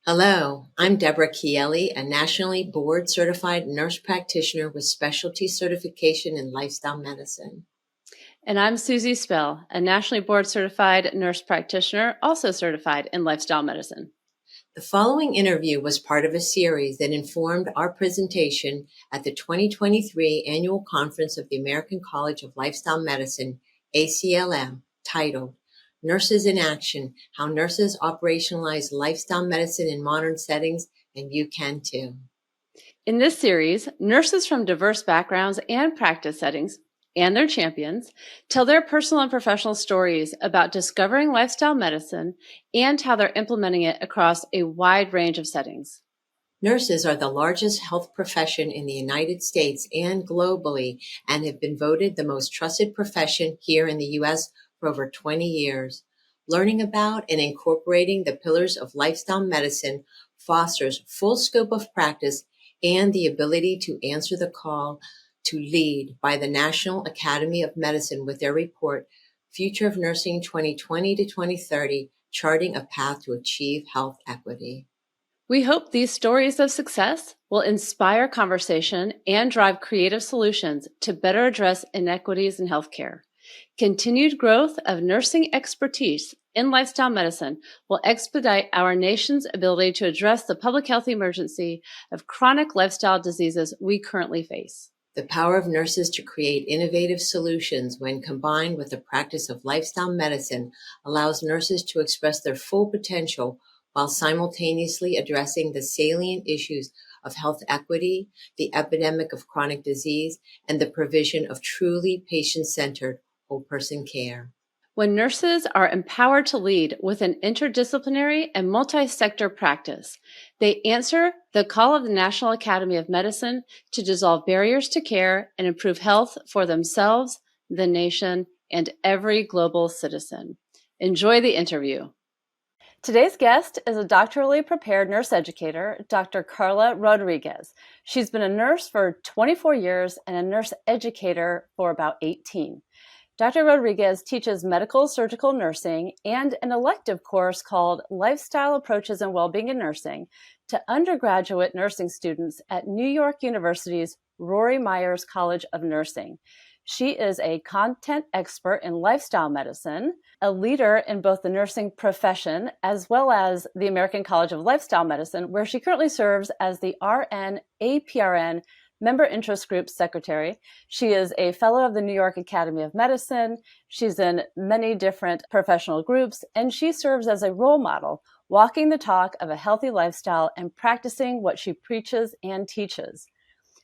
Hello, I'm Deborah Chieli, a nationally board certified nurse practitioner with specialty certification in lifestyle medicine. And I'm Susie Spell, a nationally board certified nurse practitioner, also certified in lifestyle medicine. The following interview was part of a series that informed our presentation at the 2023 Annual Conference of the American College of Lifestyle Medicine, ACLM, titled Nurses in Action, How Nurses Operationalize Lifestyle Medicine in Modern Settings, and You Can Too. In this series, nurses from diverse backgrounds and practice settings and their champions tell their personal and professional stories about discovering lifestyle medicine and how they're implementing it across a wide range of settings. Nurses are the largest health profession in the United States and globally, and have been voted the most trusted profession here in the U.S. for over 20 years. Learning about and incorporating the pillars of lifestyle medicine fosters full scope of practice and the ability to answer the call to lead by the National Academy of Medicine with their report, Future of Nursing 2020 to 2030, Charting a Path to Achieve Health Equity. We hope these stories of success will inspire conversation and drive creative solutions to better address inequities in healthcare. Continued growth of nursing expertise in lifestyle medicine will expedite our nation's ability to address the public health emergency of chronic lifestyle diseases we currently face. The power of nurses to create innovative solutions when combined with the practice of lifestyle medicine allows nurses to express their full potential while simultaneously addressing the salient issues of health equity, the epidemic of chronic disease, and the provision of truly patient-centered whole-person care. When nurses are empowered to lead with an interdisciplinary and multi-sector practice, they answer the call of the National Academy of Medicine to dissolve barriers to care and improve health for themselves, the nation, and every global citizen. Enjoy the interview. Today's guest is a doctorally prepared nurse educator, Dr. Karla Rodriguez. She's been a nurse for 24 years and a nurse educator for about 18. Dr. Rodriguez teaches medical surgical nursing and an elective course called Lifestyle Approaches and Wellbeing in Nursing to undergraduate nursing students at New York University's Rory Myers College of Nursing. She is a content expert in lifestyle medicine, a leader in both the nursing profession as well as the American College of Lifestyle Medicine, where she currently serves as the RN APRN Member Interest Group Secretary. She is a fellow of the New York Academy of Medicine. She's in many different professional groups, and she serves as a role model, walking the talk of a healthy lifestyle and practicing what she preaches and teaches.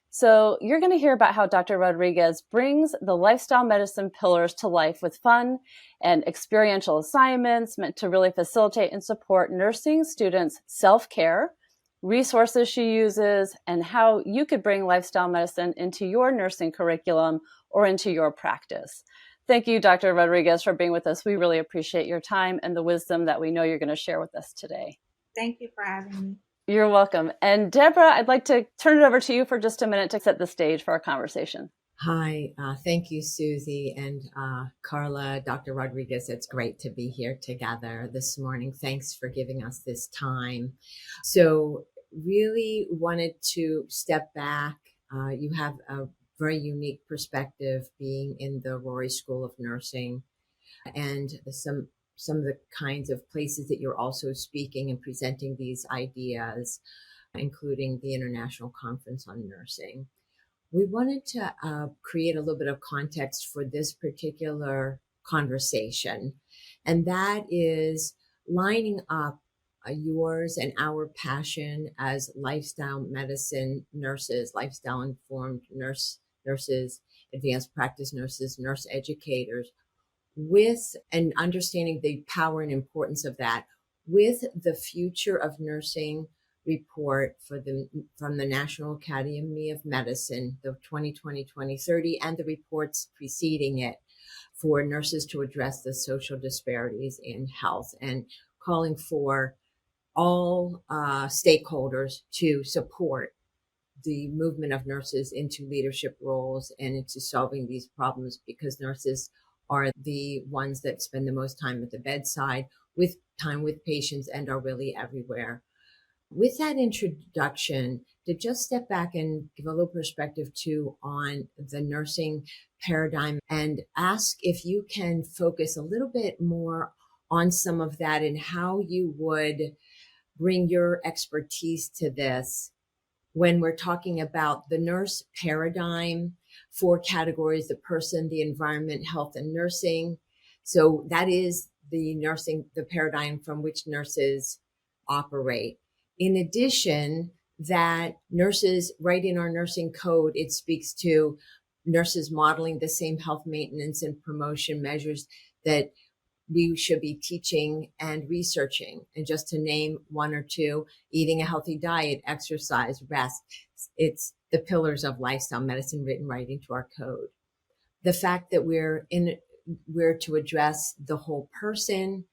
So you're going to hear about how Dr. Rodriguez brings the lifestyle medicine pillars to life with fun and experiential assignments meant to really facilitate and support nursing students' self-care, resources she uses, and how you could bring lifestyle medicine into your nursing curriculum or into your practice. Thank you, Dr. Rodriguez, for being with us. We really appreciate your time and the wisdom that we know you're going to share with us today. Thank you for having me. You're welcome. And Deborah, I'd like to turn it over to you for just a minute to set the stage for our conversation. Hi, thank you, Susie and Karla, Dr. Rodriguez. It's great to be here together this morning. Thanks for giving us this time. So really wanted to step back. You have a very unique perspective being in the Rory School of Nursing, and some of the kinds of places that you're also speaking and presenting these ideas, including the International Conference on Nursing. We wanted to create a little bit of context for this particular conversation, and that is lining up yours and our passion as lifestyle medicine nurses, lifestyle informed nurses, advanced practice nurses, nurse educators, with and understanding the power and importance of that with the Future of Nursing report from the National Academy of Medicine, the 2020-2030, and the reports preceding it for nurses to address the social disparities in health, and calling for all stakeholders to support the movement of nurses into leadership roles and into solving these problems, because nurses are the ones that spend the most time at the bedside with patients and are really everywhere. With that introduction, to just step back and give a little perspective too on the nursing paradigm and ask if you can focus a little bit more on some of that and how you would bring your expertise to this when we're talking about the nurse paradigm, 4 categories: the person, the environment, health, and nursing. So that is the nursing, the paradigm from which nurses operate. In addition, that nurses, right in our nursing code, it speaks to nurses modeling the same health maintenance and promotion measures that we should be teaching and researching. And just to name one or two: eating a healthy diet, exercise, rest. It's the pillars of lifestyle medicine written right into our code. The fact that we're to address the whole person,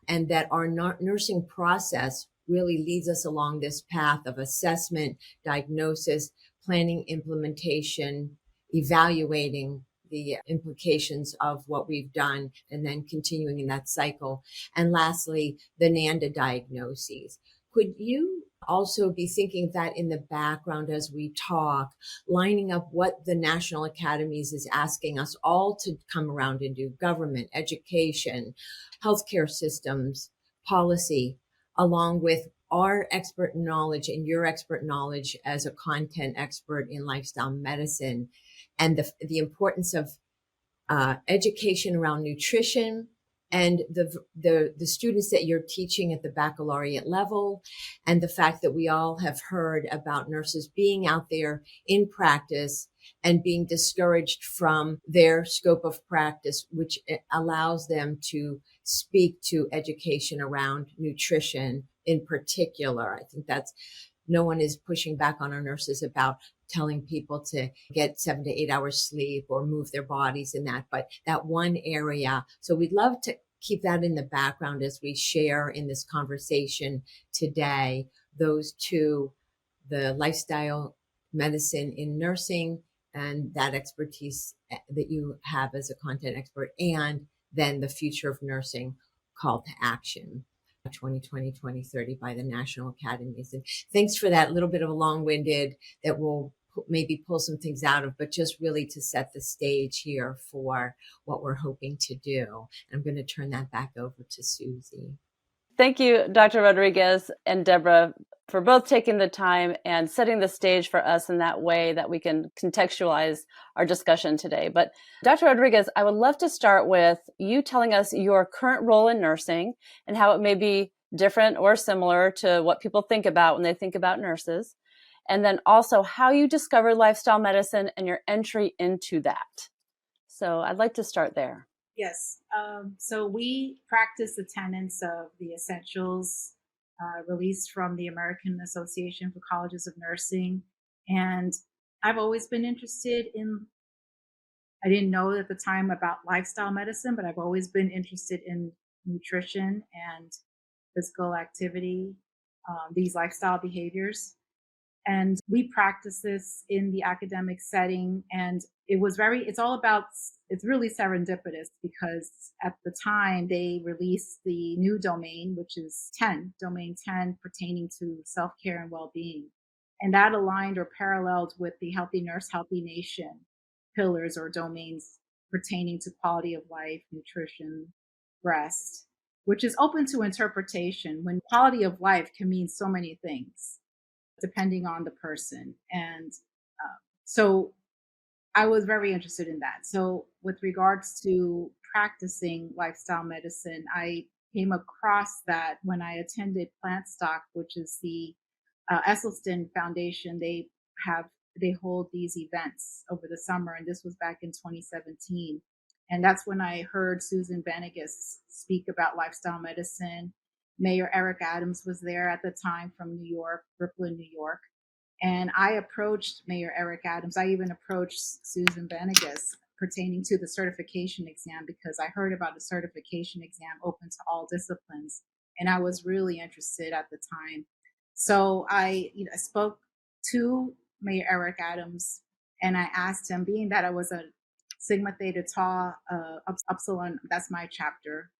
and that our nursing process really leads us along this path of assessment, diagnosis, planning, implementation, evaluating the implications of what we've done, and then continuing in that cycle. And lastly, the NANDA diagnoses. Could you also be thinking that in the background as we talk, lining up what the National Academies is asking us all to come around and do: government, education, healthcare systems, policy, along with our expert knowledge and your expert knowledge as a content expert in lifestyle medicine, and the importance of education around nutrition, and the students that you're teaching at the baccalaureate level, and the fact that we all have heard about nurses being out there in practice and being discouraged from their scope of practice, which allows them to speak to education around nutrition in particular. I think that's, no one is pushing back on our nurses about telling people to get 7 to 8 hours sleep or move their bodies in that, but that one area. So we'd love to keep that in the background as we share in this conversation today, those two: the lifestyle medicine in nursing and that expertise that you have as a content expert, and then the future of nursing call to action, 2020-2030 by the National Academies. And thanks for that little bit of a long-winded that will maybe pull some things out of, but just really to set the stage here for what we're hoping to do. I'm going to turn that back over to Susie. Thank you, Dr. Rodriguez and Deborah, for both taking the time and setting the stage for us in that way that we can contextualize our discussion today. But Dr. Rodriguez, I would love to start with you telling us your current role in nursing and how it may be different or similar to what people think about when they think about nurses. And then also how you discovered lifestyle medicine and your entry into that. So I'd like to start there. Yes. So we practice the tenets of the essentials released from the American Association for Colleges of Nursing. And I've always been interested in, I didn't know at the time about lifestyle medicine, but I've always been interested in nutrition and physical activity, these lifestyle behaviors. And we practice this in the academic setting. And it's really serendipitous, because at the time they released the new domain, which is domain 10, pertaining to self-care and well-being. And that aligned or paralleled with the Healthy Nurse, Healthy Nation pillars or domains pertaining to quality of life, nutrition, rest, which is open to interpretation, when quality of life can mean so many things depending on the person. And so I was very interested in that. So with regards to practicing lifestyle medicine, I came across that when I attended Plantstock, which is the Esselstyn Foundation. They hold these events over the summer, and this was back in 2017. And that's when I heard Susan Benegas speak about lifestyle medicine. Mayor Eric Adams was there at the time from New York, Brooklyn, New York. And I approached Mayor Eric Adams. I even approached Susan Benegas pertaining to the certification exam, because I heard about the certification exam open to all disciplines. And I was really interested at the time. So I spoke to Mayor Eric Adams, and I asked him, being that I was a Sigma Theta Tau Upsilon, that's my chapter,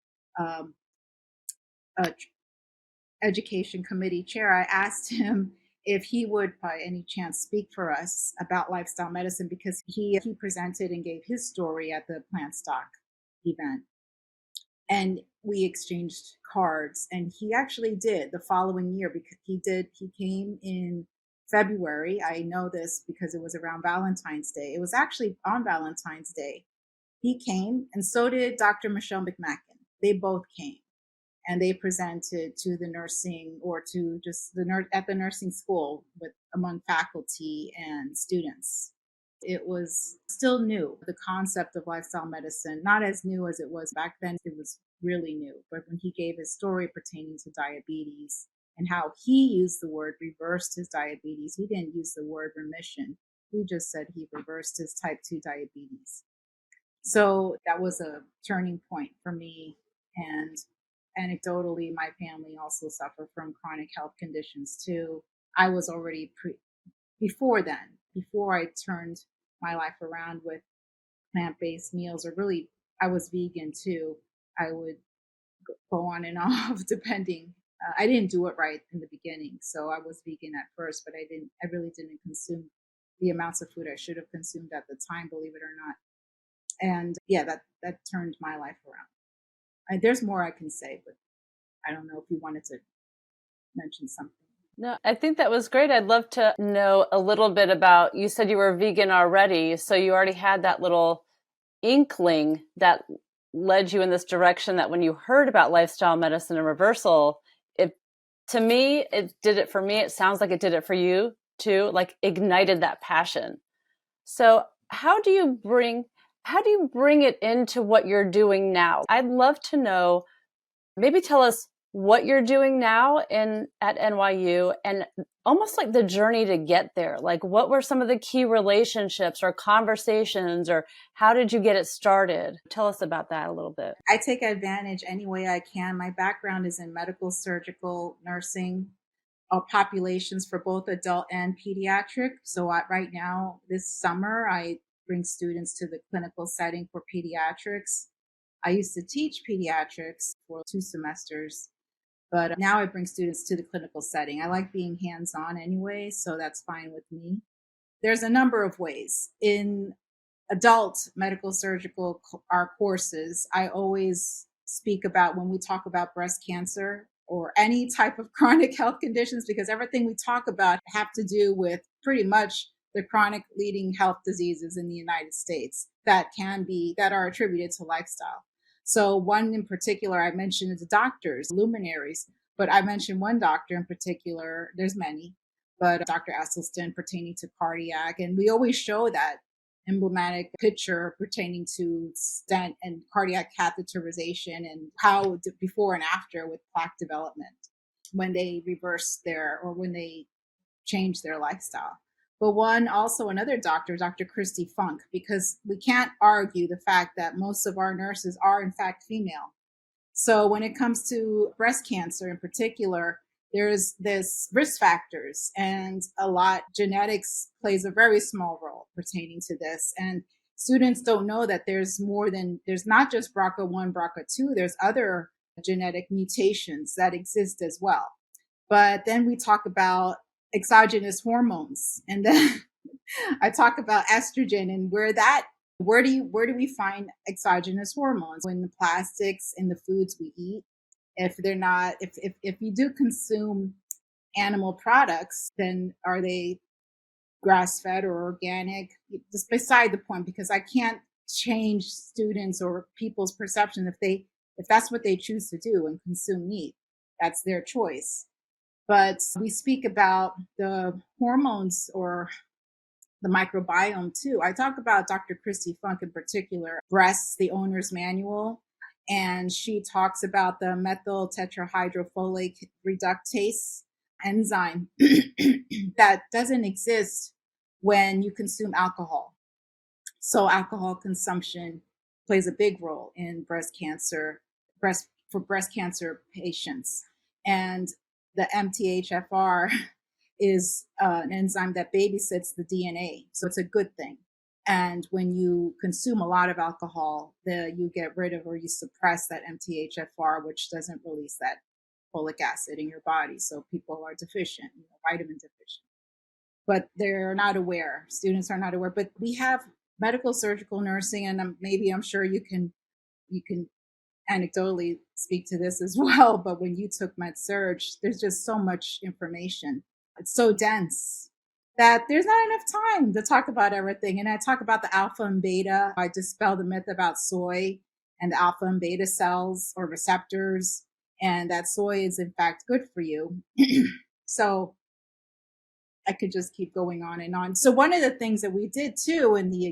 education committee chair, I asked him if he would by any chance speak for us about lifestyle medicine, because he presented and gave his story at the plant stock event, and we exchanged cards, and he actually did the following year, because he came in February. I know this because it was around Valentine's Day. It was actually on Valentine's Day. He came, and so did Dr. Michelle McMacken. They both came, and they presented to the nursing, or to just at the nursing school, with among faculty and students. It was still new. The concept of lifestyle medicine, not as new as it was back then, it was really new. But when he gave his story pertaining to diabetes and how he used the word reversed his diabetes, he didn't use the word remission. He just said he reversed his type 2 diabetes. So that was a turning point for me. And anecdotally, my family also suffered from chronic health conditions too. I was already before I turned my life around with plant-based meals, or really, I was vegan too. I would go on and off depending. I didn't do it right in the beginning, so I was vegan at first, but I really didn't consume the amounts of food I should have consumed at the time, believe it or not. And yeah, that turned my life around. There's more I can say, but I don't know if you wanted to mention something. No, I think that was great. I'd love to know a little bit about, you said you were vegan already, so you already had that little inkling that led you in this direction, that when you heard about lifestyle medicine and reversal, to me, it did it for me. It sounds like it did it for you too, like ignited that passion. So how do you bring it into what you're doing now? I'd love to know, maybe tell us what you're doing now at NYU, and almost like the journey to get there. Like, what were some of the key relationships or conversations, or how did you get it started? Tell us about that a little bit. I take advantage any way I can. My background is in medical, surgical, nursing, populations for both adult and pediatric. So right now, this summer, I bring students to the clinical setting for pediatrics. I used to teach pediatrics for 2 semesters, but now I bring students to the clinical setting. I like being hands-on anyway, so that's fine with me. There's a number of ways. In adult medical surgical, our courses, I always speak about, when we talk about breast cancer or any type of chronic health conditions, because everything we talk about have to do with pretty much the chronic leading health diseases in the United States that are attributed to lifestyle. So one in particular I mentioned is the doctors, luminaries, but I mentioned one doctor in particular. There's many, but Dr. Esselstyn, pertaining to cardiac. And we always show that emblematic picture pertaining to stent and cardiac catheterization, and how before and after with plaque development when they when they change their lifestyle. But another doctor, Dr. Christy Funk, because we can't argue the fact that most of our nurses are in fact female. So when it comes to breast cancer in particular, there's this risk factors, and genetics plays a very small role pertaining to this. And students don't know that there's not just BRCA1, BRCA2, there's other genetic mutations that exist as well. But then we talk about exogenous hormones, and then I talk about estrogen, and where do we find exogenous hormones? In the plastics, in the foods we eat. If you do consume animal products, then are they grass-fed or organic? Just beside the point, because I can't change students or people's perception. If that's what they choose to do and consume meat, that's their choice. But we speak about the hormones or the microbiome too. I talk about Dr. Christy Funk in particular, Breasts, the Owner's Manual, and she talks about the methyl tetrahydrofolate reductase enzyme that doesn't exist when you consume alcohol. So alcohol consumption plays a big role in breast cancer patients. And the MTHFR is an enzyme that babysits the DNA. So it's a good thing. And when you consume a lot of alcohol, you get rid of, or you suppress that MTHFR, which doesn't release that folic acid in your body. So people are deficient, vitamin deficient, but they're not aware. Students are not aware. But we have medical surgical nursing, and I'm sure you can anecdotally speak to this as well. But when you took med surg, there's just so much information. It's so dense that there's not enough time to talk about everything. And I talk about the alpha and beta. I dispel the myth about soy and the alpha and beta cells or receptors, and that soy is in fact good for you. So I could just keep going on and on. So one of the things that we did too on the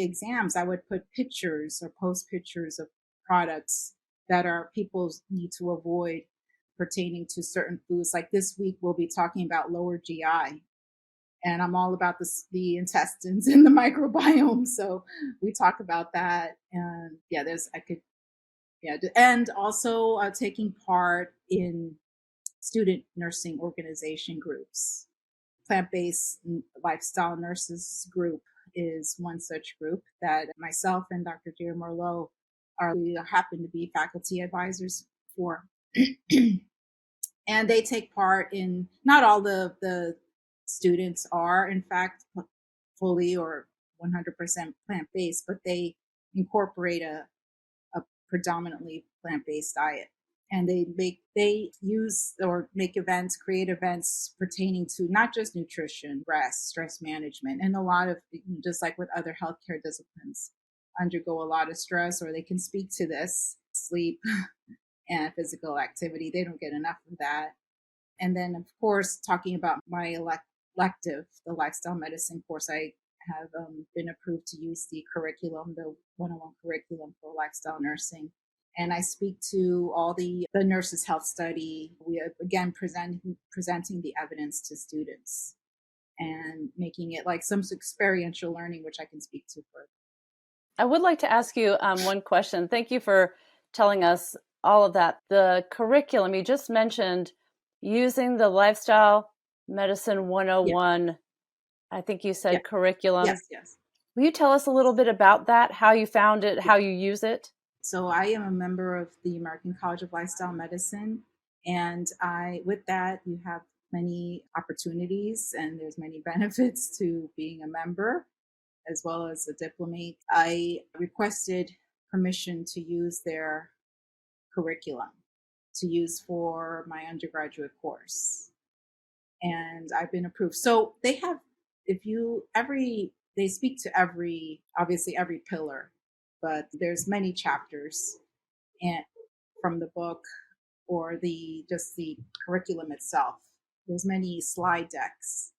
exams, I would put pictures or post pictures of products that our people need to avoid pertaining to certain foods. Like this week, we'll be talking about lower GI, and I'm all about the intestines and the microbiome. So we talk about that, and and also taking part in student nursing organization groups. Plant-based lifestyle nurses group is one such group that myself and Dr. Dear Merlot we happen to be faculty advisors for. And they take part in, not all the students are in fact fully or 100% plant-based, but they incorporate a predominantly plant-based diet. And they use or make events, create events pertaining to not just nutrition, rest, stress management, and a lot of, just like with other healthcare disciplines, undergo a lot of stress, or they can speak to this, sleep and physical activity. They don't get enough of that. And then, of course, talking about my elective, the lifestyle medicine course, I have been approved to use the curriculum, the 101 curriculum for lifestyle nursing. And I speak to all the nurses' health study. We are, again, presenting the evidence to students and making it like some experiential learning, which I can speak to further. I would like to ask you one question. Thank you for telling us all of that. The curriculum, you just mentioned using the Lifestyle Medicine 101, yeah. I think you said curriculum. Yes. Will you tell us a little bit about that, how you found it, how you use it? So I am a member of the American College of Lifestyle Medicine. And with that, you have many opportunities and there's many benefits to being a member as well as a diplomate. I requested permission to use their curriculum to use for my undergraduate course. And I've been approved. So they have, they speak to obviously every pillar, but there's many chapters and from the book or the curriculum itself. There's many slide decks.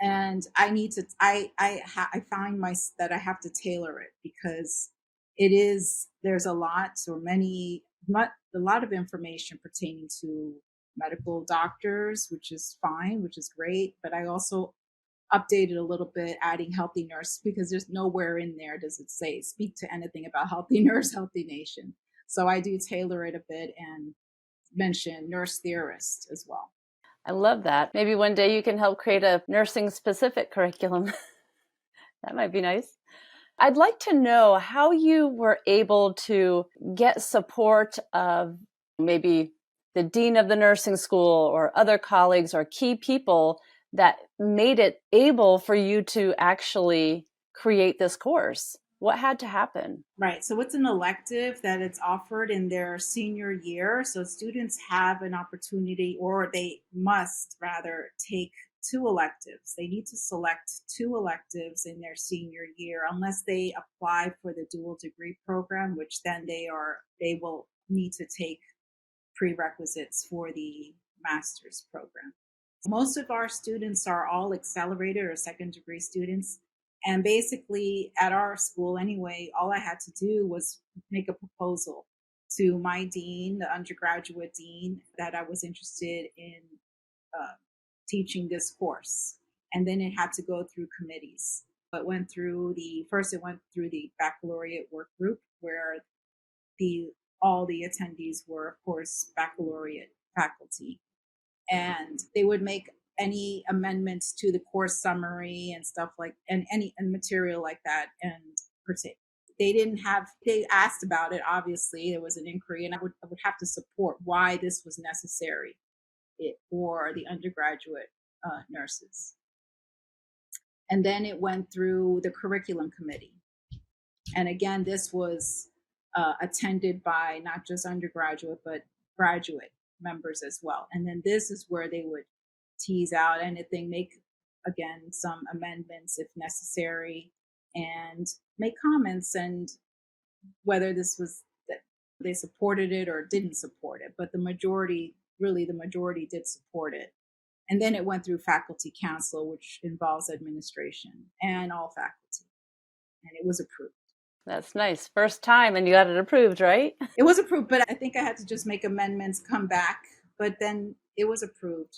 And I need to, I find that I have to tailor it because there's a lot of information pertaining to medical doctors, which is fine, which is great. But I also updated a little bit, adding healthy nurse, because there's nowhere in there does it say speak to anything about healthy nurse, healthy nation. So I do tailor it a bit and mention nurse theorist as well. I love that. Maybe one day you can help create a nursing specific curriculum. That might be nice. I'd like to know how you were able to get support of maybe the dean of the nursing school or other colleagues or key people that made it able for you to actually create this course. What had to happen? Right. So it's an elective that it's offered in their senior year. So students have an opportunity, or they must rather take 2 electives. They need to select 2 electives in their senior year, unless they apply for the dual degree program, which then they will need to take prerequisites for the master's program. Most of our students are all accelerated or second degree students. And basically at our school anyway, all I had to do was make a proposal to my dean, the undergraduate dean, that I was interested in teaching this course. And then it had to go through committees. It went through the baccalaureate work group, where all the attendees were, of course, baccalaureate faculty. And they would make any amendments to the course summary and stuff and material like that, and they didn't have, they asked about it, obviously there was an inquiry, and I would have to support why this was necessary for the undergraduate nurses. And then it went through the curriculum committee. And again, this was attended by not just undergraduate, but graduate members as well. And then this is where they would tease out anything, make, again, some amendments if necessary, and make comments, and whether this was that they supported it or didn't support it. But the majority, really the majority, did support it. And then it went through faculty council, which involves administration and all faculty. And it was approved. That's nice. First time, and you got it approved, right? It was approved, but I think I had to just make amendments, come back. But then it was approved,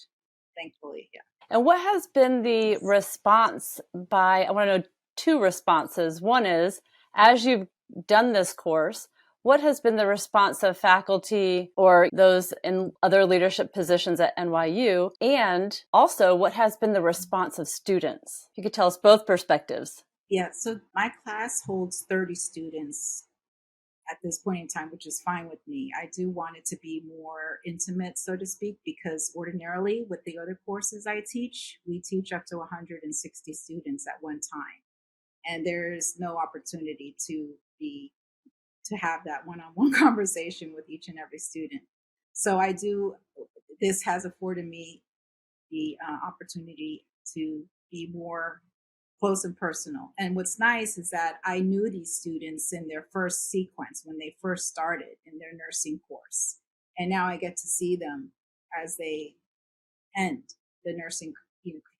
thankfully. Yeah. And what has been the response by, I want to know two responses. One is, as you've done this course, what has been the response of faculty or those in other leadership positions at NYU? And also, what has been the response of students? You could tell us both perspectives. Yeah, so my class holds 30 students at this point in time, which is fine with me. I do want it to be more intimate, so to speak, because ordinarily with the other courses I teach, we teach up to 160 students at one time. And there's no opportunity to have that one-on-one conversation with each and every student. So this has afforded me the opportunity to be more close and personal. And what's nice is that I knew these students in their first sequence when they first started in their nursing course. And now I get to see them as they end the nursing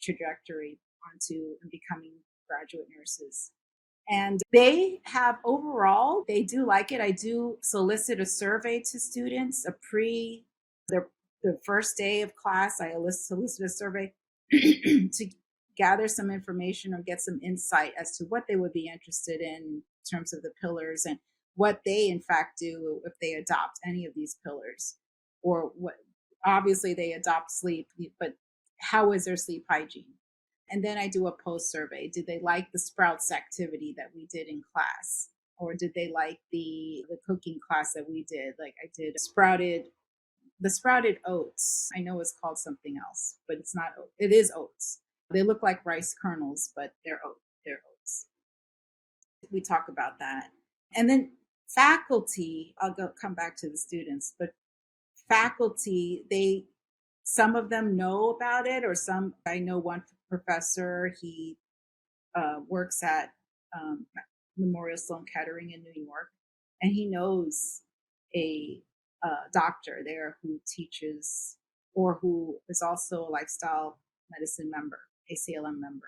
trajectory onto becoming graduate nurses. And they have, overall, they do like it. I do solicit a survey to students, the first day of class, I solicit a survey to gather some information or get some insight as to what they would be interested in terms of the pillars, and what they in fact do if they adopt any of these pillars, or what, obviously they adopt sleep, but how is their sleep hygiene? And then I do a post survey. Did they like the sprouts activity that we did in class? Or did they like the cooking class that we did? Like I did the sprouted oats. I know it's called something else, but it's not oats. It is oats. They look like rice kernels, but they're oats. We talk about that. And then faculty, come back to the students, but faculty, some of them know about it, or some, I know one professor, he works at Memorial Sloan Kettering in New York, and he knows a doctor there who teaches, or who is also a lifestyle medicine member, ACLM member.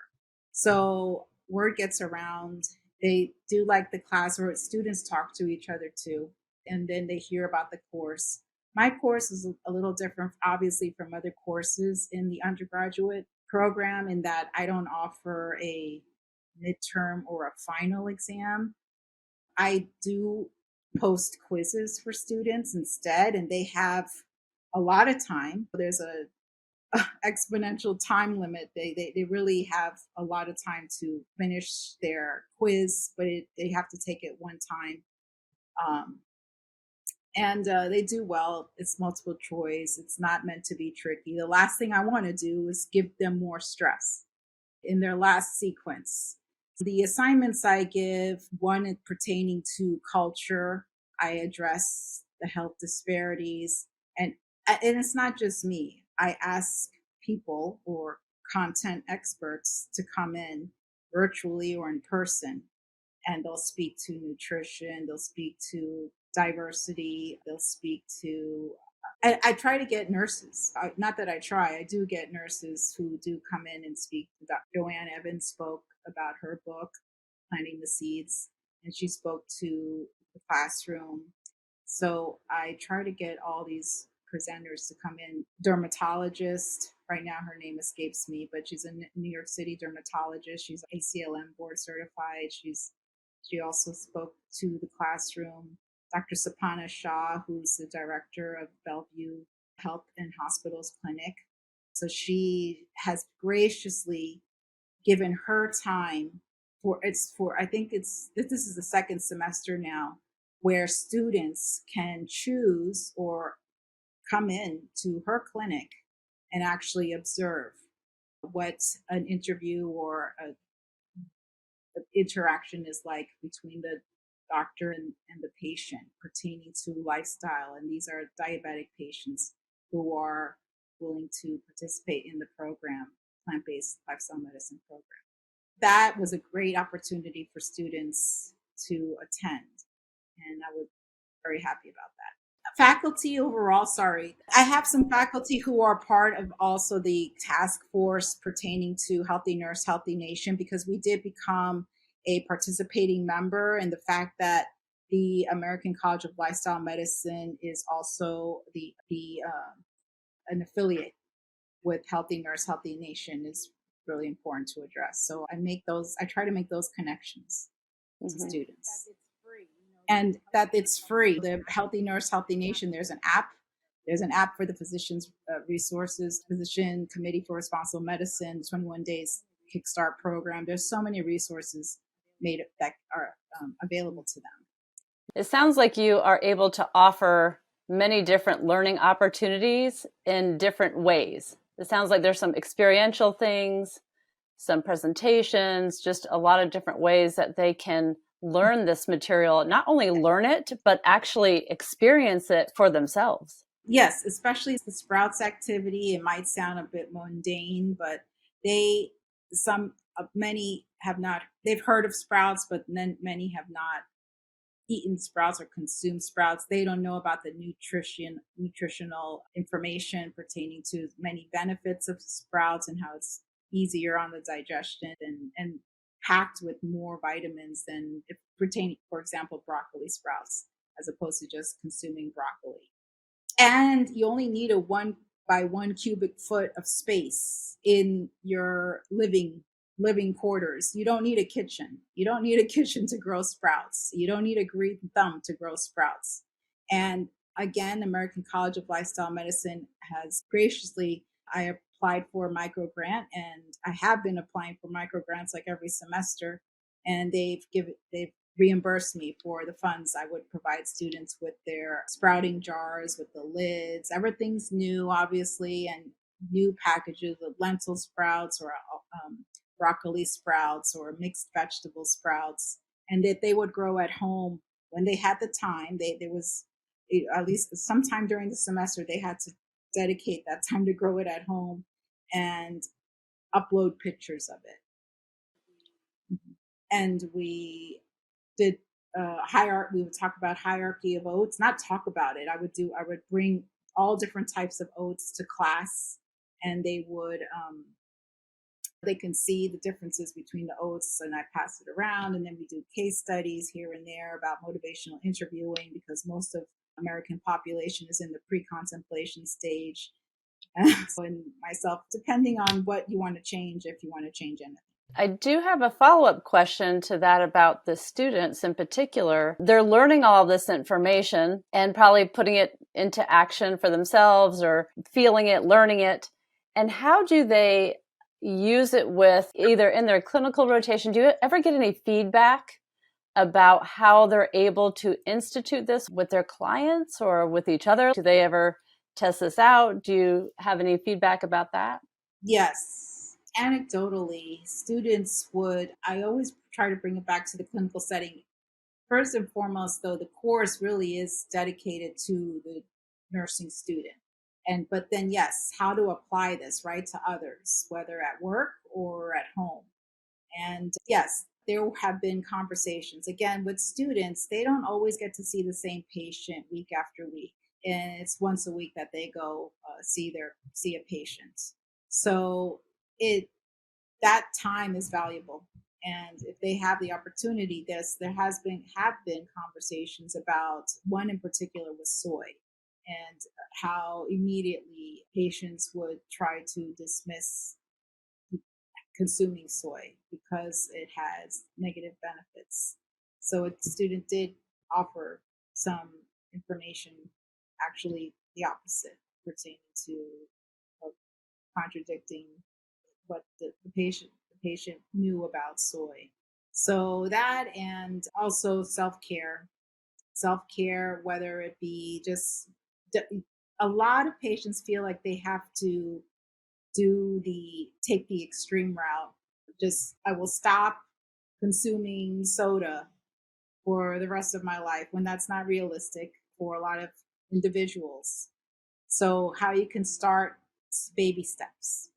So word gets around. They do like the class, or students talk to each other too, and then they hear about the course. My course is a little different, obviously, from other courses in the undergraduate program, in that I don't offer a midterm or a final exam. I do post quizzes for students instead, and they have a lot of time. There's a exponential time limit. They really have a lot of time to finish their quiz, but they have to take it one time. And they do well. It's multiple choice. It's not meant to be tricky. The last thing I want to do is give them more stress in their last sequence. The assignments I give, one pertaining to culture, I address the health disparities. And it's not just me. I ask people or content experts to come in virtually or in person, and they'll speak to nutrition, they'll speak to diversity, they'll speak to, I try to get nurses, not that I try, I do get nurses who do come in and speak. Dr. Joanne Evans spoke about her book, Planting the Seeds, and she spoke to the classroom. So I try to get all these presenters to come in. Dermatologist, right now her name escapes me, but she's a New York City dermatologist. She's ACLM board certified. She also spoke to the classroom. Dr. Sapana Shah, who's the director of Bellevue Health and Hospitals Clinic. So she has graciously given her time I think this is the second semester now where students can choose or come in to her clinic and actually observe what an interview or a interaction is like between the doctor and the patient pertaining to lifestyle. And these are diabetic patients who are willing to participate in the program, plant-based lifestyle medicine program. That was a great opportunity for students to attend, and I was very happy about that. Faculty overall, sorry. I have some faculty who are part of also the task force pertaining to Healthy Nurse, Healthy Nation, because we did become a participating member, and the fact that the American College of Lifestyle Medicine is also an affiliate with Healthy Nurse, Healthy Nation is really important to address. So I try to make those connections to students. And that it's free. The Healthy Nurse, Healthy Nation, there's an app. There's an app for the physician's resources, Physician Committee for Responsible Medicine, 21 Days Kickstart Program. There's so many resources made that are available to them. It sounds like you are able to offer many different learning opportunities in different ways. It sounds like there's some experiential things, some presentations, just a lot of different ways that they can learn this material, not only learn it, but actually experience it for themselves. Yes, especially the Sprouts activity. It might sound a bit mundane, but many have not, they've heard of Sprouts, but then many have not eaten Sprouts or consumed Sprouts. They don't know about the nutritional information pertaining to many benefits of Sprouts and how it's easier on the digestion and packed with more vitamins than if pertaining, for example, broccoli sprouts, as opposed to just consuming broccoli. And you only need a 1 by 1 cubic foot of space in your living quarters. You don't need a kitchen. You don't need a kitchen to grow sprouts. You don't need a green thumb to grow sprouts. And again, American College of Lifestyle Medicine has graciously, I applied for a micro grant, and I have been applying for micro grants like every semester, and they've reimbursed me for the funds I would provide students with their sprouting jars, with the lids. Everything's new, obviously, and new packages of lentil sprouts or broccoli sprouts or mixed vegetable sprouts, and that they would grow at home when they had the time. There was at least sometime during the semester they had to dedicate that time to grow it at home and upload pictures of it. And we did hierarchy. We would talk about hierarchy of oats, not talk about it. I would bring all different types of oats to class, and they can see the differences between the oats, and I pass it around, and then we do case studies here and there about motivational interviewing, because most of American population is in the pre-contemplation stage. And myself, depending on what you want to change, if you want to change anything. I do have a follow-up question to that about the students in particular. They're learning all this information and probably putting it into action for themselves or feeling it, learning it. And how do they use it with either in their clinical rotation? Do you ever get any feedback about how they're able to institute this with their clients or with each other? Do they ever test this out? Do you have any feedback about that? Yes. Anecdotally, I always try to bring it back to the clinical setting. First and foremost, though, the course really is dedicated to the nursing student. But then, yes, how to apply this, right, to others, whether at work or at home. And yes, there have been conversations. Again, with students, they don't always get to see the same patient week after week. And it's once a week that they go see a patient. So that time is valuable. And if they have the opportunity, there have been conversations about one in particular with soy, and how immediately patients would try to dismiss consuming soy because it has negative benefits. So a student did offer some information, actually the opposite, pertaining to contradicting what the patient knew about soy. So that, and also self care, whether it be just a lot of patients feel like they have to take the extreme route. Just, I will stop consuming soda for the rest of my life, when that's not realistic for a lot of individuals. So how you can start, baby steps,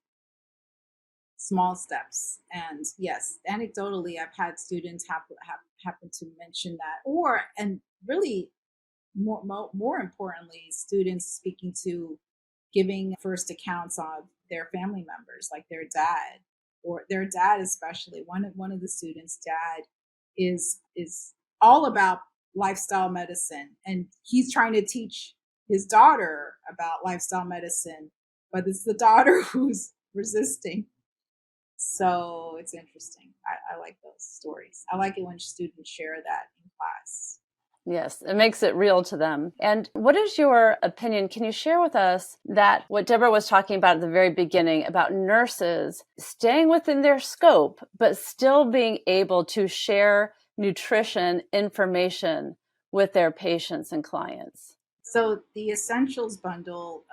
small steps. And yes, anecdotally, I've had students happen to mention that, and really more importantly, students speaking to giving first accounts of their family members, like their dad, or their dad, especially one of the students' dad is all about lifestyle medicine, and he's trying to teach his daughter about lifestyle medicine, but it's the daughter who's resisting. So it's interesting. I like those stories. I like it when students share that in class. Yes, it makes it real to them. And what is your opinion? Can you share with us that what Deborah was talking about at the very beginning about nurses staying within their scope, but still being able to share nutrition information with their patients and clients? So the essentials bundle,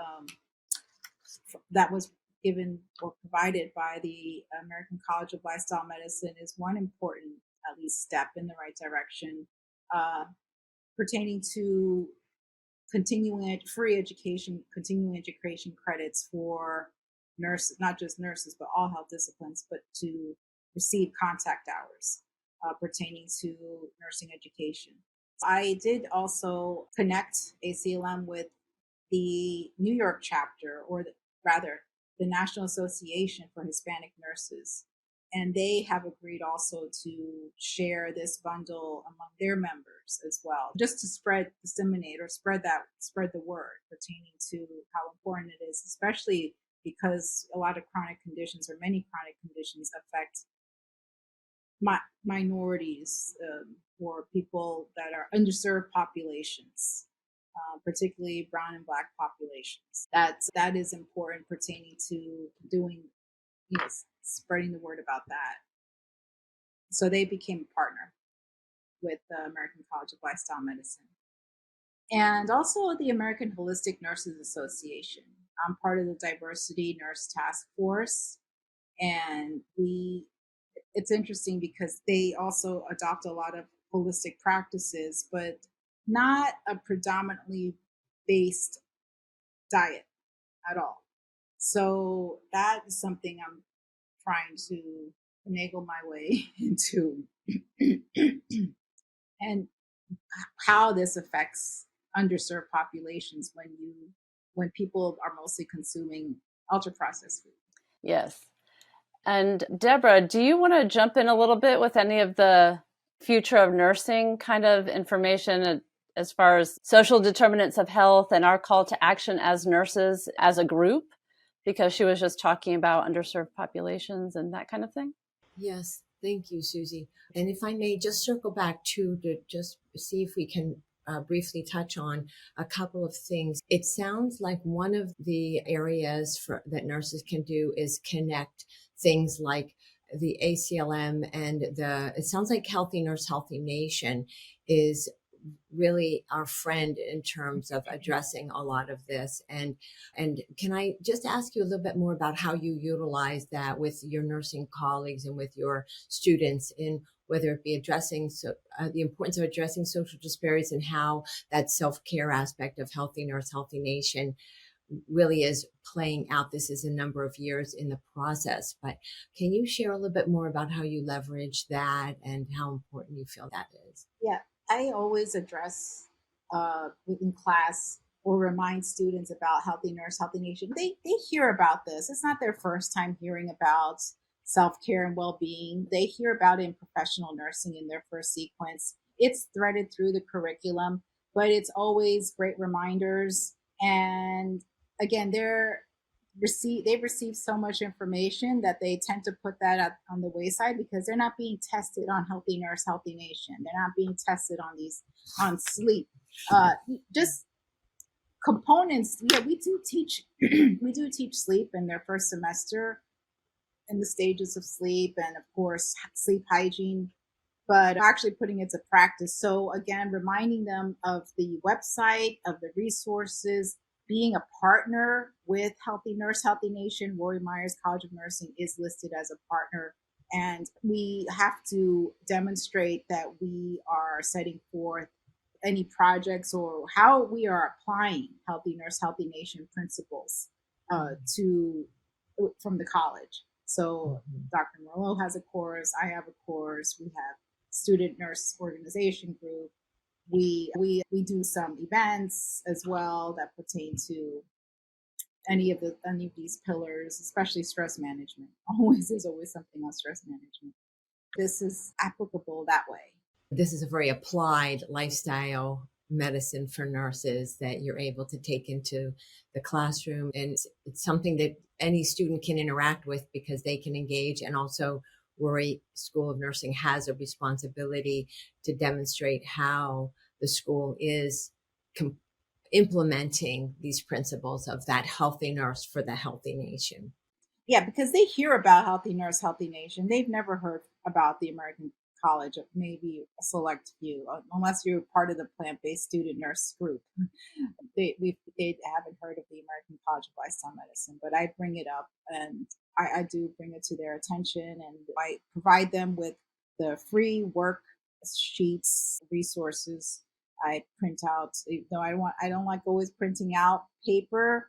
that was given or provided by the American College of Lifestyle Medicine, is one important, at least, step in the right direction, uh, pertaining to continuing education credits for nurses, not just nurses, but all health disciplines, but to receive contact hours pertaining to nursing education. I did also connect ACLM with the New York chapter, or rather, the National Association for Hispanic Nurses. And they have agreed also to share this bundle among their members as well, just to disseminate, or spread the word pertaining to how important it is, especially because a lot of chronic conditions, or many chronic conditions, affect minorities, or people that are underserved populations, particularly brown and black populations. That is important pertaining to doing, spreading the word about that. So they became a partner with the American College of Lifestyle Medicine. And also the American Holistic Nurses Association. I'm part of the Diversity Nurse Task Force, and it's interesting because they also adopt a lot of holistic practices, but not a predominantly based diet at all. So that is something I'm trying to finagle my way into, and how this affects underserved populations when people are mostly consuming ultra processed food. Yes. And Deborah, do you want to jump in a little bit with any of the future of nursing kind of information as far as social determinants of health and our call to action as nurses as a group? Because she was just talking about underserved populations and that kind of thing. Yes, thank you, Susie. And if I may just circle back to just see if we can briefly touch on a couple of things. It sounds like one of the areas that nurses can do is connect things like the ACLM and it sounds like Healthy Nurse, Healthy Nation is really our friend in terms of addressing a lot of this. And can I just ask you a little bit more about how you utilize that with your nursing colleagues and with your students, in whether it be addressing the importance of addressing social disparities, and how that self-care aspect of Healthy Nurse, Healthy Nation really is playing out? This is a number of years in the process, but can you share a little bit more about how you leverage that and how important you feel that is? Yeah, I always address in class, or remind students about Healthy Nurse, Healthy Nation. They hear about this. It's not their first time hearing about self-care and well-being. They hear about it in professional nursing in their first sequence. It's threaded through the curriculum, but it's always great reminders. And again, they've received so much information that they tend to put that on the wayside, because they're not being tested on Healthy Nurse, Healthy Nation. They're not being tested on sleep. Just components. Yeah, we do teach sleep in their first semester, in the stages of sleep, and of course sleep hygiene. but actually putting it to practice. So again, reminding them of the website, of the resources, being a partner with Healthy Nurse, Healthy Nation. Rory Myers College of Nursing is listed as a partner. And we have to demonstrate that we are setting forth any projects or how we are applying Healthy Nurse, Healthy Nation principles to from the college. So Dr. Merlot has a course, I have a course, we have student nurse organization group. We do some events as well that pertain to any of these pillars, especially stress management. There's always something on stress management. This is applicable that way. This is a very applied lifestyle medicine for nurses that you're able to take into the classroom. And it's something that any student can interact with because they can engage. And also, Rory School of Nursing has a responsibility to demonstrate how the school is implementing these principles of that healthy nurse for the healthy nation. Yeah, because they hear about Healthy Nurse, Healthy Nation. They've never heard about the American College of maybe a select few, unless you're part of the plant-based student nurse group. They haven't heard of the American College of Lifestyle Medicine, but I bring it up and I do bring it to their attention, and I provide them with the free work sheets, resources. I print out, though I don't like always printing out paper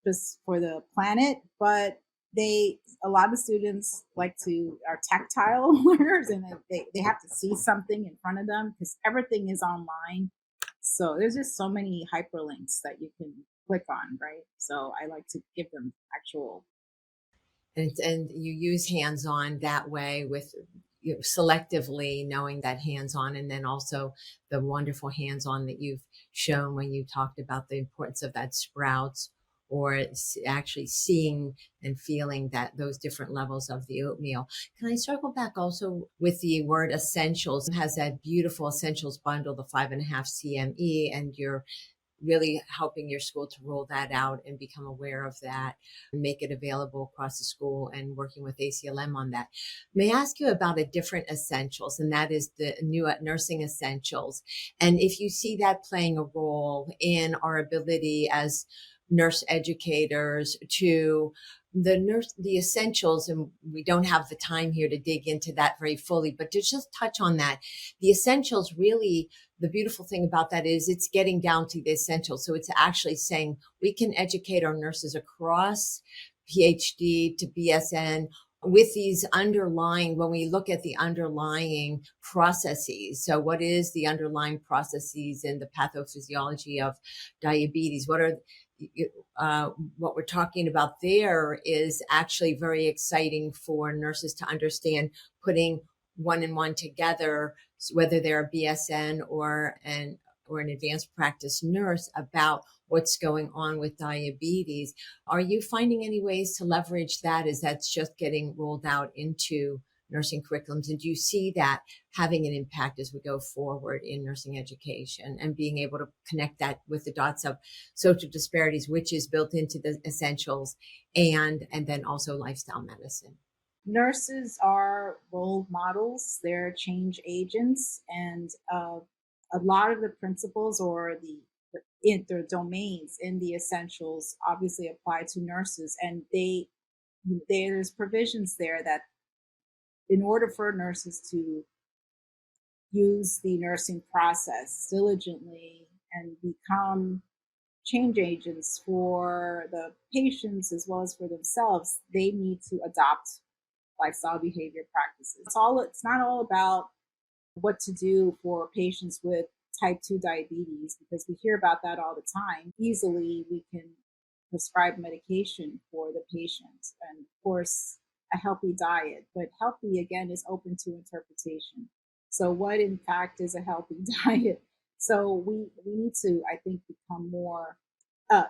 just for the planet, but a lot of students are tactile learners, and they have to see something in front of them because everything is online. So there's just so many hyperlinks that you can click on, right? So I like to give them actual. And you use hands-on that way with selectively knowing that hands-on, and then also the wonderful hands-on that you've shown when you talked about the importance of that sprouts, or actually seeing and feeling that those different levels of the oatmeal. Can I circle back also with the word essentials? It has that beautiful essentials bundle, the 5.5 CME, and you're really helping your school to roll that out and become aware of that, make it available across the school, and working with ACLM on that. May I ask you about a different essentials, and that is the new nursing essentials. And if you see that playing a role in our ability as nurse educators to the essentials, and we don't have the time here to dig into that very fully, but to just touch on that, the essentials really, the beautiful thing about that is it's getting down to the essentials. So it's actually saying we can educate our nurses across PhD to BSN with these underlying, when we look at the underlying processes. So what is the underlying processes in the pathophysiology of diabetes? What we're talking about there is actually very exciting for nurses to understand, putting one and one together, whether they're a BSN or an advanced practice nurse, about what's going on with diabetes. Are you finding any ways to leverage that as that's just getting rolled out into nursing curriculums? And do you see that having an impact as we go forward in nursing education and being able to connect that with the dots of social disparities, which is built into the essentials, and then also lifestyle medicine? Nurses are role models, they're change agents, and a lot of the principles or the domains in the essentials obviously apply to nurses, and there's provisions there that in order for nurses to use the nursing process diligently and become change agents for the patients as well as for themselves, they need to adopt lifestyle behavior practices. It's not all about what to do for patients with type 2 diabetes, because we hear about that all the time. Easily we can prescribe medication for the patient, and of course a healthy diet, but healthy again is open to interpretation. So what in fact is a healthy diet? So we need to, I think, become more I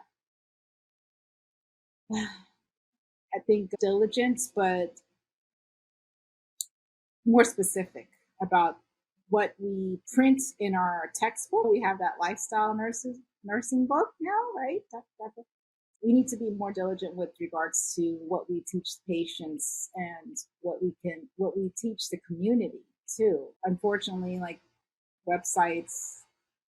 think diligent, but more specific about what we print in our textbook. We have that lifestyle nursing book now, right? We need to be more diligent with regards to what we teach patients and what we teach the community. too. Unfortunately, like websites,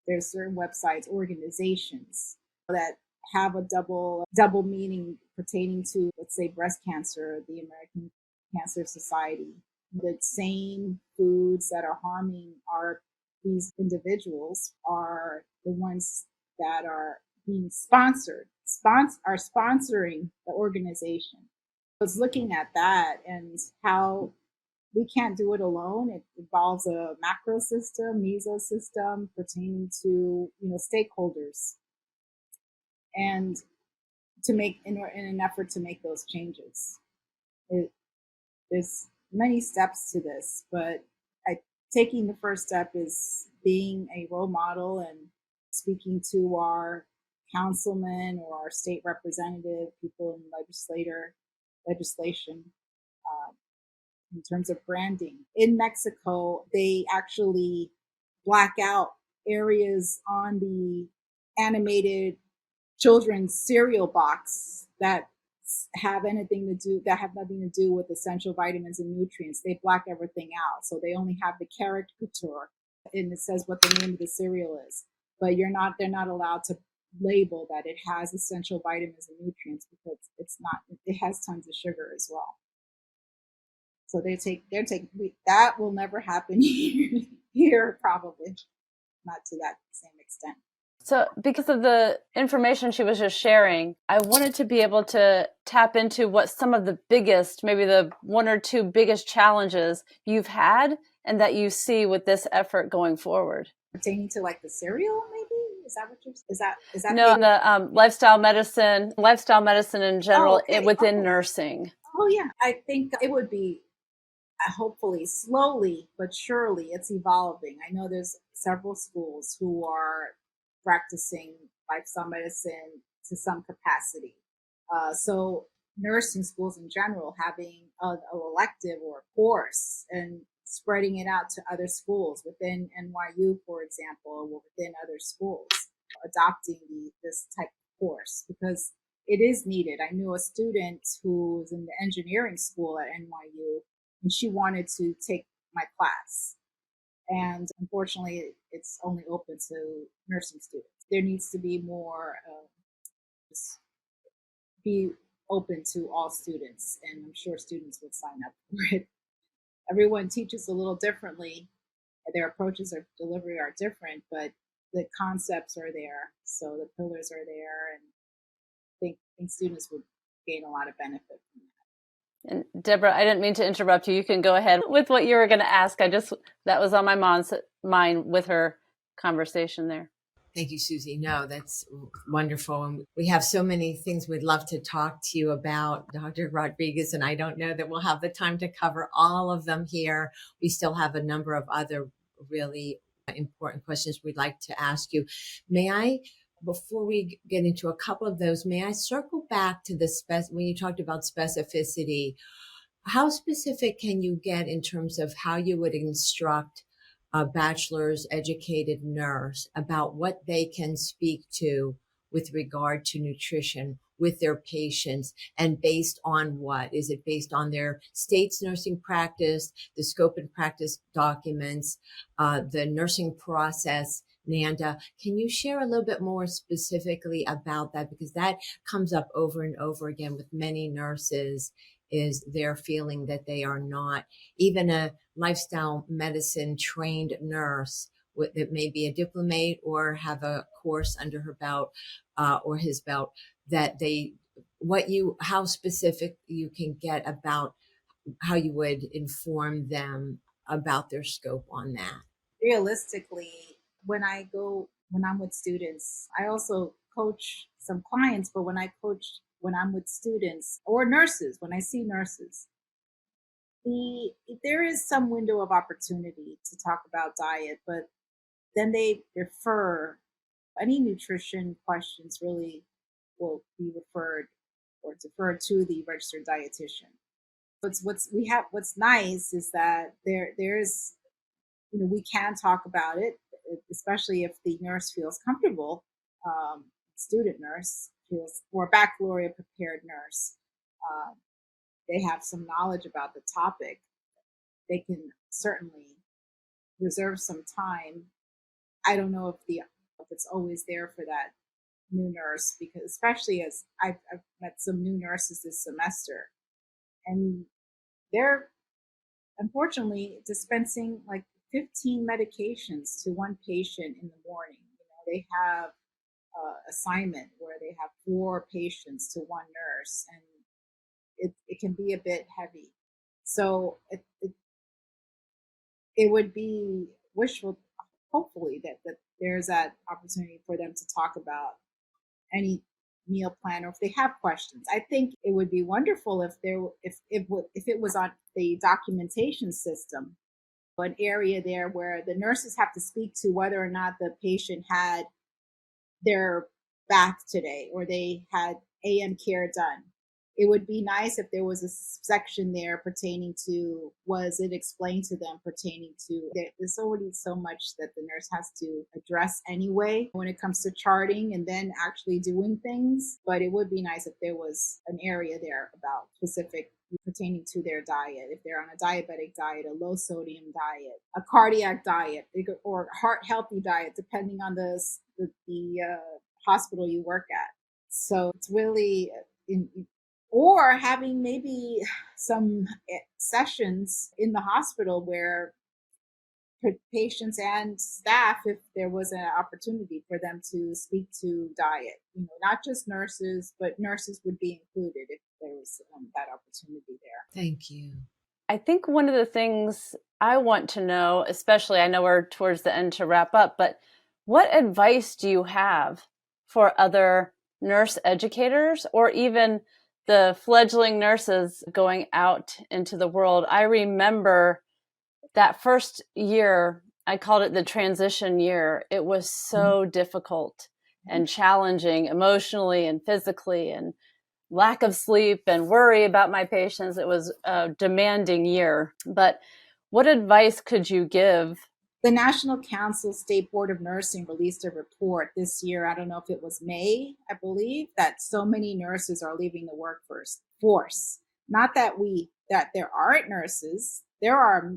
there's certain websites, organizations that have a double meaning pertaining to, let's say, breast cancer, the American Cancer Society. The same foods that are harming these individuals are the ones that are being are sponsoring the organization. I was looking at that and how we can't do it alone. It involves a macro system, meso system pertaining to stakeholders, and to make in an effort to make those changes. It, there's many steps to this, but taking the first step is being a role model and speaking to our councilmen or our state representative, people in legislation, in terms of branding. In Mexico, they actually black out areas on the animated children's cereal box that have nothing to do with essential vitamins and nutrients. They black everything out, so they only have the caricature, and it says what the name of the cereal is. But they're not allowed to label that it has essential vitamins and nutrients, because it has tons of sugar as well. So that will never happen here, probably not to that same extent. So because of the information she was just sharing, I wanted to be able to tap into what some of the biggest, maybe the one or two biggest challenges you've had and that you see with this effort going forward. Pertaining to like the cereal, maybe? Is that what you're, is that No, the lifestyle medicine in general, within nursing. Oh yeah, I think it would be hopefully slowly but surely it's evolving. I know there's several schools who are practicing lifestyle medicine to some capacity. So nursing schools in general having an elective or a course and spreading it out to other schools within NYU, for example, or within other schools, adopting this type of course, because it is needed. I knew a student who was in the engineering school at NYU, and she wanted to take my class. And unfortunately, it's only open to nursing students. There needs to be more, just be open to all students, and I'm sure students would sign up for it. Everyone teaches a little differently. Their approaches of delivery are different, but the concepts are there. So the pillars are there, and I think students would gain a lot of benefit from that. And Deborah, I didn't mean to interrupt you. You can go ahead with what you were going to ask. That was on my mom's mind with her conversation there. Thank you, Susie. No, that's wonderful. And we have so many things we'd love to talk to you about, Dr. Rodriguez, and I don't know that we'll have the time to cover all of them here. We still have a number of other really important questions we'd like to ask you. May I, before we get into a couple of those, may I circle back to when you talked about specificity? How specific can you get in terms of how you would instruct a bachelor's educated nurse about what they can speak to with regard to nutrition with their patients, and based on what? Is it based on their state's nursing practice, the scope and practice documents, the nursing process? Nanda, can you share a little bit more specifically about that? Because that comes up over and over again with many nurses, is their feeling that they are not, even a lifestyle medicine trained nurse that may be a diplomate or have a course under her belt or his belt, that how specific you can get about how you would inform them about their scope on that. Realistically, when I'm with students, I also coach some clients, but when I'm with students or nurses, when I see nurses, there is some window of opportunity to talk about diet, but then they refer any nutrition questions really will be referred or deferred to the registered dietitian. What's nice is that there's we can talk about it, especially if the nurse feels comfortable. Student nurse feels, or baccalaureate prepared nurse, they have some knowledge about the topic. They can certainly reserve some time. I don't know if it's always there for that new nurse, because especially as I've met some new nurses this semester, and they're unfortunately dispensing like 15 medications to one patient in the morning. They have assignment where they have 4 patients to one nurse, and it can be a bit heavy. So it would be wishful, hopefully, that there's that opportunity for them to talk about any meal plan, or if they have questions. I think it would be wonderful if it was on the documentation system, an area there where the nurses have to speak to whether or not the patient had their bath today or they had AM care done. It would be nice if there was a section there pertaining to, was it explained to them pertaining to, there's already so much that the nurse has to address anyway when it comes to charting and then actually doing things. But it would be nice if there was an area there about specific pertaining to their diet. If they're on a diabetic diet, a low sodium diet, a cardiac diet, or heart healthy diet, depending on the hospital you work at. So it's really or having maybe some sessions in the hospital where patients and staff, if there was an opportunity for them to speak to diet, not just nurses, but nurses would be included if there was that opportunity there. Thank you. I think one of the things I want to know, especially, I know we're towards the end to wrap up, but what advice do you have for other nurse educators or even the fledgling nurses going out into the world? I remember that first year, I called it the transition year. It was so difficult and challenging emotionally and physically, and lack of sleep and worry about my patients. It was a demanding year. But what advice could you give? The National Council State Board of Nursing released a report this year. I don't know if it was May, I believe, that so many nurses are leaving the workforce. Not that there aren't nurses. There are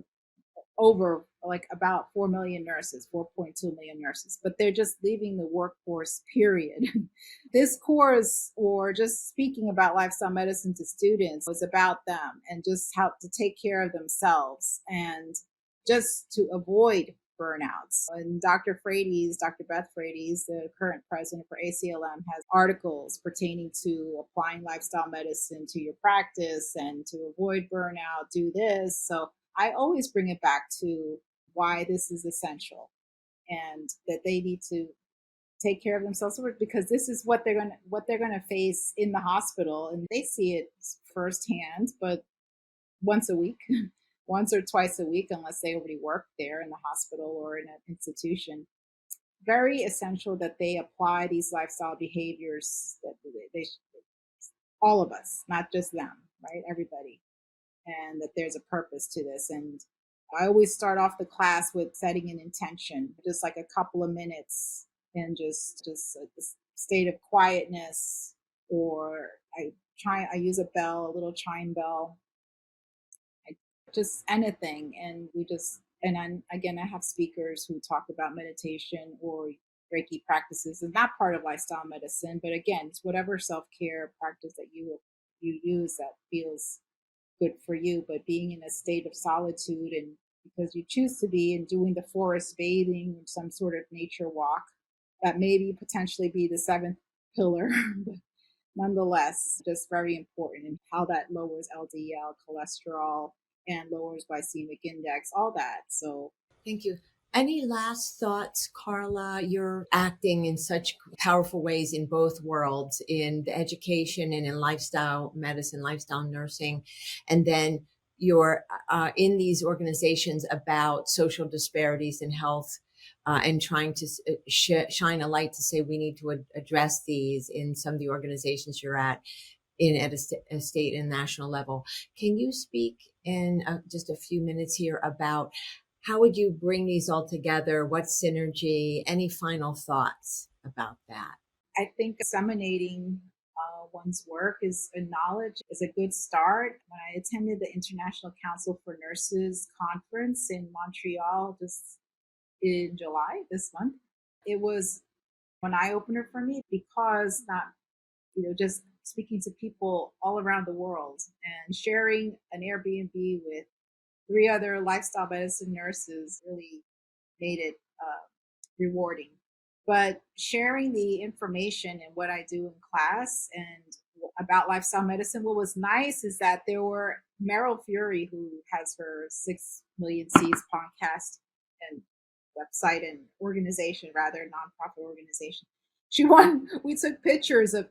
over about 4 million nurses, 4.2 million nurses, but they're just leaving the workforce, period. This course, or just speaking about lifestyle medicine to students, was about them and just how to take care of themselves and just to avoid burnouts. And Dr. Beth Frates, the current president for ACLM, has articles pertaining to applying lifestyle medicine to your practice and to avoid burnout, do this. So I always bring it back to why this is essential and that they need to take care of themselves, because this is what they're going to face in the hospital, and they see it firsthand, but once a week, once or twice a week, unless they already work there in the hospital or in an institution. Very essential that they apply these lifestyle behaviors, that they all of us, not just them, right? Everybody. And that there's a purpose to this. And I always start off the class with setting an intention, just like a couple of minutes, and just a state of quietness, or I use a little chime bell, just anything. And again, I have speakers who talk about meditation or Reiki practices, and not part of lifestyle medicine, but again, it's whatever self-care practice that you use that feels good for you. But being in a state of solitude, and because you choose to be, and doing the forest bathing, some sort of nature walk, that maybe potentially be the 7th pillar, but nonetheless, just very important, and how that lowers LDL cholesterol and lowers glycemic index, all that. So thank you. Any last thoughts, Karla? You're acting in such powerful ways in both worlds, in the education and in lifestyle medicine, lifestyle nursing. And then you're in these organizations about social disparities in health, and trying to shine a light to say we need to address these in some of the organizations you're at a state and national level. Can you speak in just a few minutes here about how would you bring these all together? What synergy? Any final thoughts about that? I think disseminating one's work is and knowledge is a good start. When I attended the International Council for Nurses conference in Montreal just in July this month, it was an eye opener for me because not, just speaking to people all around the world and sharing an Airbnb with 3 other lifestyle medicine nurses really made it rewarding. But sharing the information and what I do in class and about lifestyle medicine, what was nice is that there were Meryl Fury, who has her 6 Million Seeds podcast and website and organization, rather nonprofit organization. We took pictures of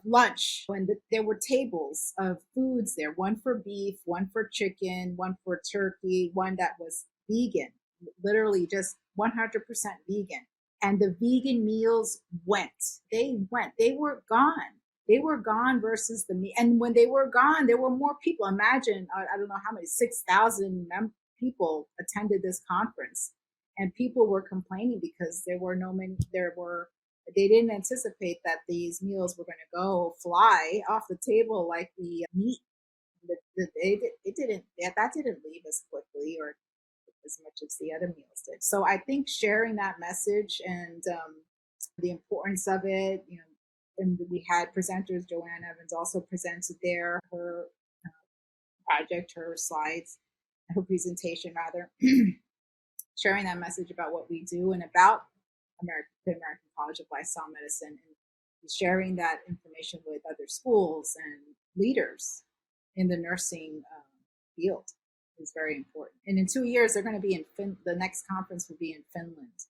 lunch when there were tables of foods there, one for beef, one for chicken, one for turkey, one that was vegan, literally just 100% vegan. And the vegan meals they were gone versus the meat. And when they were gone, there were more people. Imagine, I don't know how many, 6,000 people attended this conference, and people were complaining because they didn't anticipate that these meals were going to go fly off the table like the meat. That didn't leave as quickly or as much as the other meals did. So I think sharing that message and the importance of it, and we had presenters. Joanne Evans also presented her project, her slides, her presentation rather, sharing that message about what we do and about the American College of Lifestyle Medicine, and sharing that information with other schools and leaders in the nursing field is very important. And in 2 years, they're going to be in the next conference will be in Finland.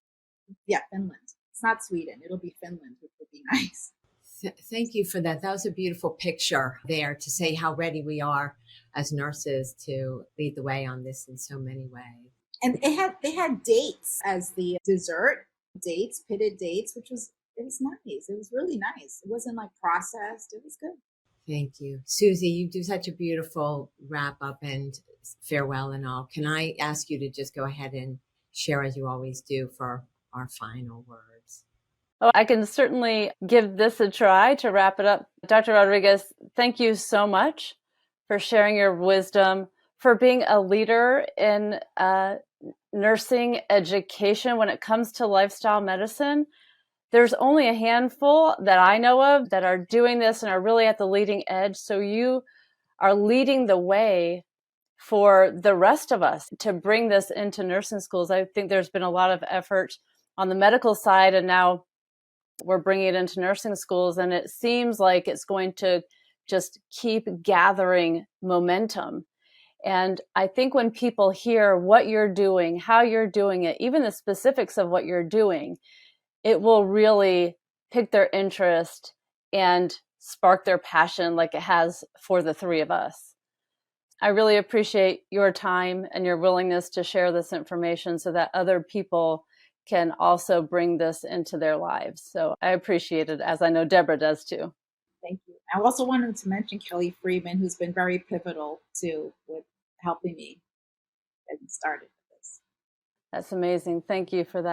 Yeah, Finland. It's not Sweden. It'll be Finland, which would be nice. Thank you for that. That was a beautiful picture there to say how ready we are as nurses to lead the way on this in so many ways. And they had dates as the dessert, pitted dates, it was nice. It was really nice. It wasn't like processed. It was good. Thank you. Susie, you do such a beautiful wrap up and farewell and all. Can I ask you to just go ahead and share, as you always do, for our final words? Oh, I can certainly give this a try to wrap it up. Dr. Rodriguez, thank you so much for sharing your wisdom, for being a leader in nursing education when it comes to lifestyle medicine. There's only a handful that I know of that are doing this and are really at the leading edge. So you are leading the way for the rest of us to bring this into nursing schools. I think there's been a lot of effort on the medical side, and now we're bringing it into nursing schools. And it seems like it's going to just keep gathering momentum. And I think when people hear what you're doing, how you're doing it, even the specifics of what you're doing, it will really pique their interest and spark their passion like it has for the 3 of us. I really appreciate your time and your willingness to share this information so that other people can also bring this into their lives. So I appreciate it, as I know Deborah does too. Thank you. I also wanted to mention Kelly Freeman, who's been very pivotal too with helping me get started with this. That's amazing. Thank you for that.